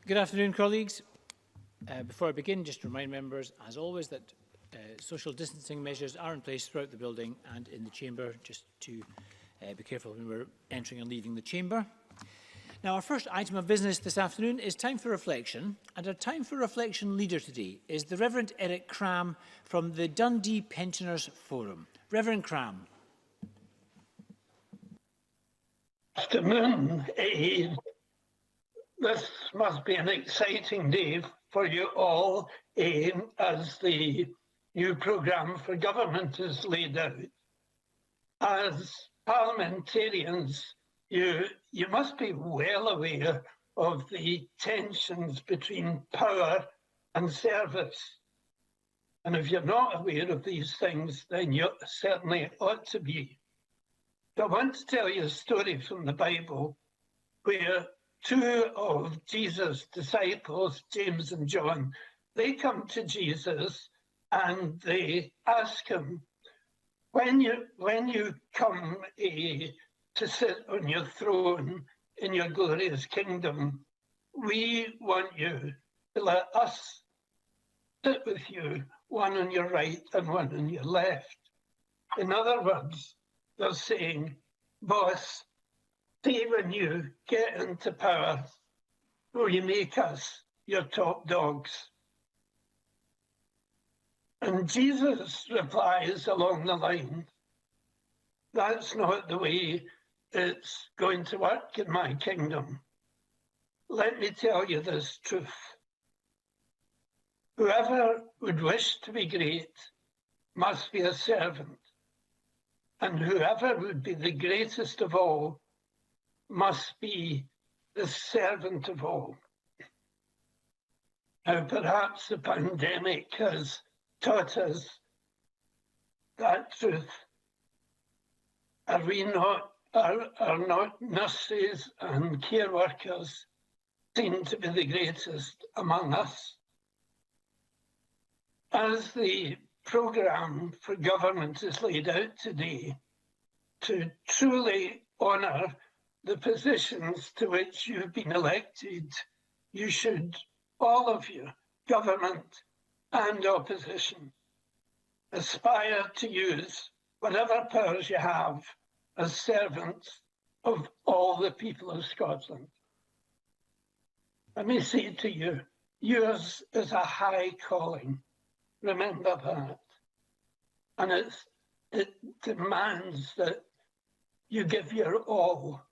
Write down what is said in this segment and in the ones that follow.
Good afternoon, colleagues. Before I begin, just to remind members, as always, that social distancing measures are in place throughout the building and in the chamber, just to be careful when we're entering and leaving the chamber. Now, our first item of business this afternoon is time for reflection, and our time for reflection leader today is the Reverend Eric Cram from the Dundee Pensioners Forum. Reverend Cram. Afternoon. This must be an exciting day for you all as the new programme for government is laid out. As parliamentarians, you must be well aware of the tensions between power and service. And if you're not aware of these things, then you certainly ought to be. I want to tell you a story from the Bible where two of Jesus' disciples, James and John, they come to Jesus and they ask him, when you come to sit on your throne in your glorious kingdom, we want you to let us sit with you, one on your right and one on your left. In other words, they're saying, boss, see when you get into power, will you make us your top dogs? And Jesus replies along the line, that's not the way it's going to work in my kingdom. Let me tell you this truth. Whoever would wish to be great must be a servant, and whoever would be the greatest of all must be the servant of all. Now, perhaps the pandemic has taught us that truth. Are not nurses and care workers seen to be the greatest among us? As the programme for government is laid out today, to truly honour the positions to which you've been elected, you should, all of you, government and opposition, aspire to use whatever powers you have as servants of all the people of Scotland. Let me say to you, yours is a high calling. Remember that. And it demands that you give your all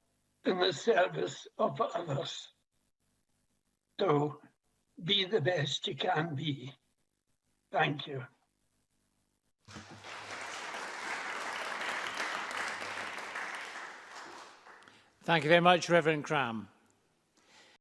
in the service of others. So be the best you can be. Thank you. Thank you very much, Reverend Cram.